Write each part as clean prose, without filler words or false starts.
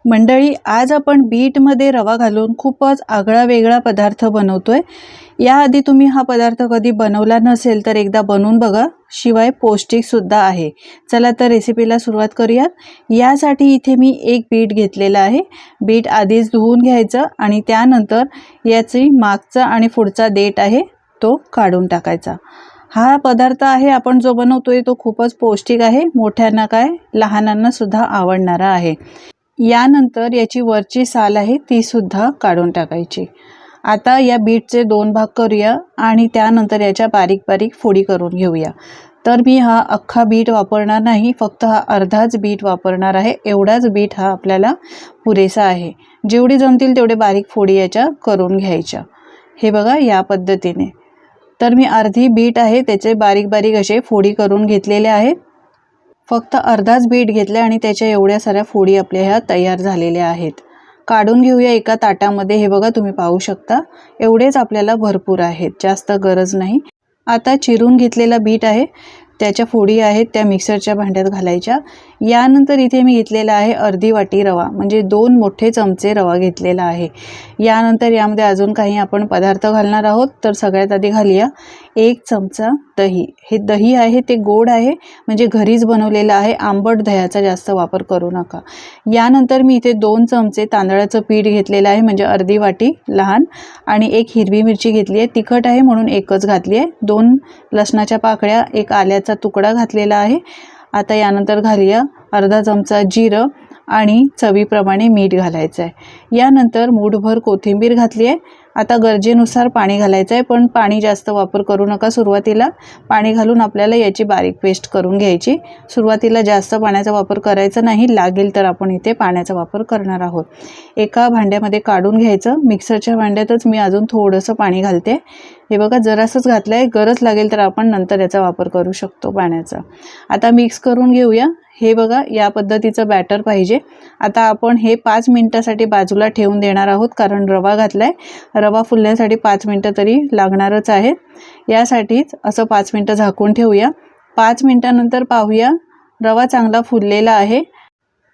मंडळी, आज आपण बीटमध्ये रवा घालून खूपच आगळा वेगळा पदार्थ बनवतोय। याआधी तुम्ही हा पदार्थ कधी बनवला नसेल तर एकदा बनवून बघा, शिवाय पौष्टिक सुद्धा आहे। चला तर रेसिपीला सुरुवात करूयात। यासाठी इथे मी एक बीट घेतलेला आहे। बीट आधीच धुवून घ्यायचं आणि त्यानंतर याची मागचा आणि पुढचा देठ आहे तो काढून टाकायचा। हा पदार्थ आहे आपण जो बनवतोय तो खूपच पौष्टिक आहे, मोठ्यांना काय लहानांना सुद्धा आवडणारा आहे। यानंतर याची वरची साल आहे ती सुद्धा काढून टाकायची। आता या बीटचे दोन भाग करूया आणि त्यानंतर याच्या बारीक बारीक फोडी करून घेऊया। तर मी हा अख्खा बीट वापरणार नाही, फक्त हा अर्धाच बीट वापरणार आहे। एवढाच बीट हा आपल्याला पुरेसा आहे। जेवढी जमतील तेवढे बारीक फोडी याच्या करून घ्यायच्या। हे बघा या पद्धतीने। तर मी अर्धी बीट आहे त्याचे बारीक बारीक असे फोडी करून घेतलेले आहेत। फक्त अर्धाच बीट घेतला आणि त्याच्या एवढ्या साऱ्या फोडी आपल्या ह्या तयार झालेल्या आहेत। काढून घेऊया एका ताटामध्ये। हे बघा तुम्ही पाहू शकता, एवढेच आपल्याला भरपूर आहेत, जास्त गरज नाही। आता चिरून घेतलेला बीट आहे त्याच्या फोडी आहेत त्या मिक्सरच्या भांड्यात घालायच्या। यानंतर इथे मी घेतलेला आहे अर्धी वाटी रवा, म्हणजे 2 मोठे चमचे रवा घेतलेला आहे। यानंतर यामध्ये अजून काही आपण पदार्थ घालणार आहोत। तर सगळ्यात आधी घालूया 1 चमचा दही। हे दही आहे ते गोड आहे, म्हणजे घरीच बनवलेलं आहे, आंबट दह्याचा जास्त वापर करू नका। यानंतर मी इथे 2 चमचे तांदळाचं पीठ घेतलेलं आहे, म्हणजे अर्धी वाटी लहान, आणि 1 हिरवी मिरची घेतली आहे, तिखट आहे म्हणून एकच घातली आहे। 2 लसणाच्या पाकळ्या, 1 आल्याचा तुकडा घातलेला आहे। आता यानंतर घालूया अर्धा चमचा जिरं आणि चवीप्रमाणे मीठ घालायचं आहे। यानंतर मूठभर कोथिंबीर घातली आहे। आता गरजेनुसार पाणी घालायचं आहे, पण पाणी जास्त वापर करू नका। सुरुवातीला पाणी घालून आपल्याला याची बारीक पेस्ट करून घ्यायची। सुरुवातीला जास्त पाण्याचा वापर करायचा नाही, लागेल तर आपण इथे पाण्याचा वापर करणार आहोत। एका भांड्यामध्ये काढून घ्यायचं। मिक्सरच्या भांड्यातच मी अजून थोडंसं पाणी घालते। हे बघा जरासंच घातलं आहे, गरज लागेल तर आपण नंतर याचा वापर करू शकतो पाण्याचा। आता मिक्स करून घेऊया। हे बघा या पद्धतीचं बॅटर पाहिजे। आता आपण हे 5 मिनिटासाठी बाजूला ठेवून देणार आहोत, कारण रवा घातलाय। रवा फुलण्यासाठी 5 मिनिटं तरी लागणारच आहेत। यासाठीच असं 5 मिनिटं झाकून ठेवूया। 5 मिनिटांनंतर पाहूया रवा चांगला फुललेला आहे।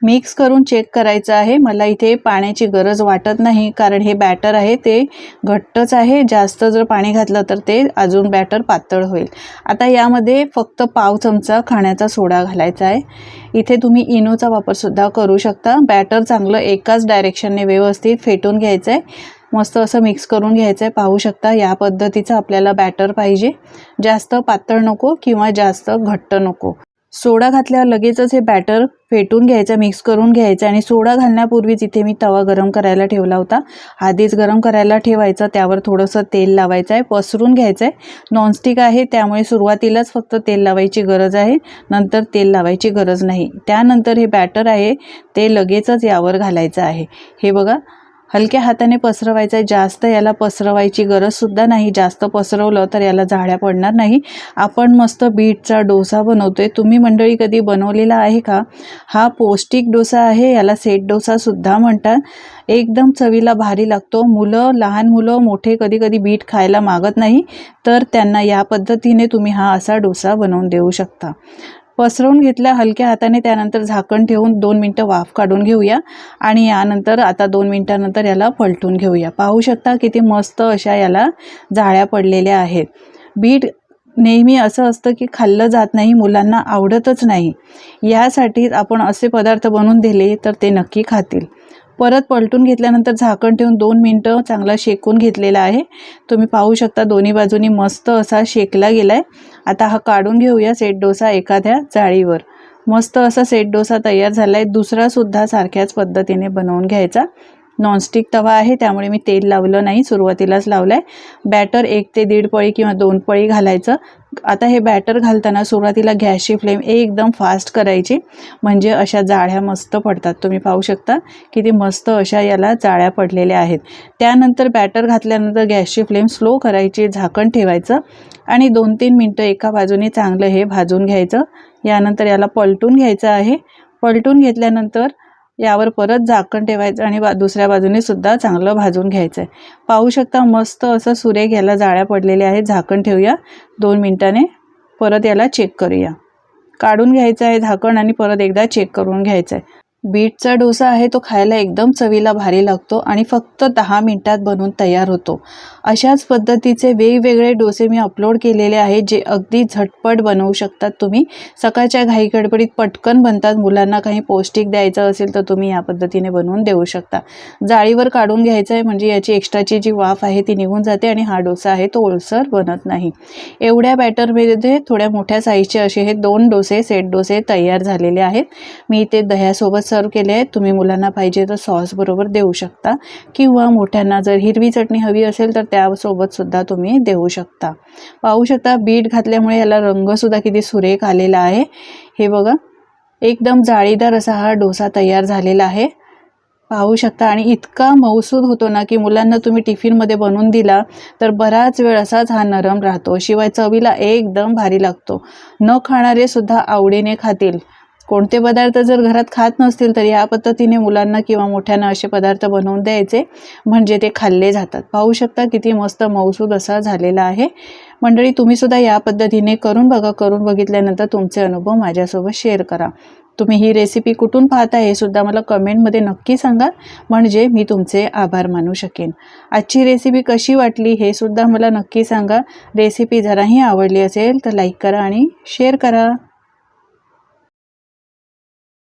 मिक्स करून चेक करायचं आहे। मला इथे पाण्याची गरज वाटत नाही, कारण हे बॅटर आहे ते घट्टच आहे। जास्त जर पाणी घातलं तर ते अजून बॅटर पातळ होईल। आता यामध्ये फक्त पाव चमचा खाण्याचा सोडा घालायचा आहे। इथे तुम्ही इनोचा वापर सुद्धा करू शकता। बॅटर चांगलं एकाच डायरेक्शनने व्यवस्थित फेटून घ्यायचं आहे। मस्त असं मिक्स करून घ्यायचं आहे। पाहू शकता या पद्धतीचं आपल्याला बॅटर पाहिजे, जास्त पातळ नको किंवा जास्त घट्ट नको। सोडा घातल्यावर लगेचच हे बॅटर फेटून घ्यायचं, मिक्स करून घ्यायचं। आणि सोडा घालण्यापूर्वीच इथे मी तवा गरम करायला ठेवला होता। आधीच गरम करायला ठेवायचं, त्यावर थोडंसं तेल लावायचं आहे, पसरून घ्यायचं आहे। नॉनस्टिक आहे त्यामुळे सुरुवातीलाच फक्त तेल लावायची गरज आहे, नंतर तेल लावायची गरज नाही। त्यानंतर हे बॅटर आहे ते लगेचच यावर घालायचं आहे। हे बघा हलक्या हाताने पसरवायचं आहे, जास्त याला पसरवायची गरज सुद्धा नाही। जास्त पसरवलं तर याला जाळ्या पडणार नाही। आपण मस्त बीटचा डोसा बनवतोय। तुम्ही मंडळी कधी बनवलेला आहे का? हा पौष्टिक डोसा आहे, याला सेट डोसा सुद्धा म्हणतात। एकदम चवीला भारी लागतो। लहान मुलं मोठे कधी कधी बीट खायला मागत नाही, तर त्यांना या पद्धतीने तुम्ही हा असा डोसा बनवून देऊ शकता। पसरवून घेतला हलक्या हाताने, त्यानंतर झाकण ठेवून 2 मिनिटं वाफ काढून घेऊया। आणि यानंतर आता 2 मिनिटांनंतर याला पलटून घेऊया। पाहू शकता किती मस्त अशा याला जाळ्या पडलेल्या आहेत। बीट नेहमी असं असतं की खाल्लं जात नाही, मुलांना आवडतच नाही। यासाठी आपण असे पदार्थ बनवून दिले तर ते नक्की खातील। परत पलटून घेतल्यानंतर झाकण ठेवून 2 मिनिटं चांगला शेकून घेतलेला आहे। तुम्ही पाहू शकता दोन्ही बाजूनी मस्त असा शेकला गेलाय। आता हा काढून घेऊया सेट डोसा एखाद्या जाळीवर। मस्त असा सेट डोसा तयार झालाय। दुसरा सुद्धा सारख्याच पद्धतीने बनवून घ्यायचा। नॉनस्टिक तवा आहे त्यामुळे मी तेल लावलं नाही, सुरुवातीलाच लावलाय। बॅटर 1 ते 1.5 पळी किंवा 2 पळी घालायचं। आता हे बॅटर घालताना सुरुवातीला गॅसची फ्लेम एकदम फास्ट करायची, म्हणजे अशा जाळ्या मस्त पडतात। तुम्ही पाहू शकता किती मस्त अशा याला जाळ्या पडलेल्या आहेत। त्यानंतर बॅटर घातल्यानंतर गॅसची फ्लेम स्लो करायची, झाकण ठेवायचं आणि 2-3 मिनिटं एका बाजूने चांगलं हे भाजून घ्यायचं। यानंतर याला पलटून घ्यायचं आहे। पलटून घेतल्यानंतर यावर परत झाकण ठेवायचं आणि दुसऱ्या बाजूने सुद्धा चांगलं भाजून घ्यायचं आहे। पाहू शकता मस्त असं सुरेख याला जाळ्या पडलेल्या आहेत। झाकण ठेवूया 2 मिनिटाने, परत याला चेक करूया। काढून घ्यायचं आहे झाकण आणि परत एकदा चेक करून घ्यायचं आहे। बीटचा डोसा आहे तो खायला एकदम चवीला भारी लागतो आणि फक्त 10 मिनिटात बनवून तयार होतो. अशाच पद्धतीचे वेगवेगळे डोसे मी अपलोड केलेले आहेत जे अगदी झटपट बनवू शकतात तुम्ही. सकाळच्या घाई गडबडीत पटकन बनतात. मुलांना काही पौष्टिक द्यायचं असेल तर तुम्ही या पद्धतीने बनवून देऊ शकता. जाळीवर काढून घ्यायचं आहे म्हणजे याची एक्स्ट्राची जी वाफ आहे ती निघून जाते आणि हा डोसा आहे तो ओलसर बनत नाही. एवढ्या बॅटरमध्ये थोड्या मोठ्या साईजचे असे हे 2 डोसे सेट डोसे तयार झालेले आहेत. मी ते दह्यासोबत सर्व केले आहेत. तुम्ही मुलांना पाहिजे तर सॉस बरोबर देऊ शकता किंवा मोठ्यांना जर हिरवी चटणी हवी असेल तर त्यासोबत सुद्धा तुम्ही देऊ शकता. पाहू शकता बीट घातल्यामुळे याला रंगसुद्धा किती सुरेख आलेला आहे. हे बघा एकदम जाळीदार असा हा डोसा तयार झालेला आहे. पाहू शकता आणि इतका मऊसूद होतो ना की मुलांना तुम्ही टिफिनमध्ये बनवून दिला तर बराच वेळ असाच हा नरम राहतो. शिवाय चवीला एकदम भारी लागतो. न खाणारे सुद्धा आवडीने खातील. कोणते पदार्थ जर घरात खात नसतील तर या पद्धतीने मुलांना किंवा मोठ्यांना असे पदार्थ बनवून द्यायचे म्हणजे ते खाल्ले जातात. पाहू शकता किती मस्त मऊसूद असा झालेला आहे. मंडळी तुम्ही सुद्धा या पद्धतीने करून बघा. करून बघितल्यानंतर तुमचे अनुभव माझ्यासोबत शेअर करा. तुम्ही ही रेसिपी कुठून पाहता हे सुद्धा मला कमेंटमध्ये नक्की सांगा म्हणजे मी तुमचे आभार मानू शकेन. आजची रेसिपी कशी वाटली हे सुद्धा मला नक्की सांगा. रेसिपी जराही आवडली असेल तर लाईक करा आणि शेअर करा.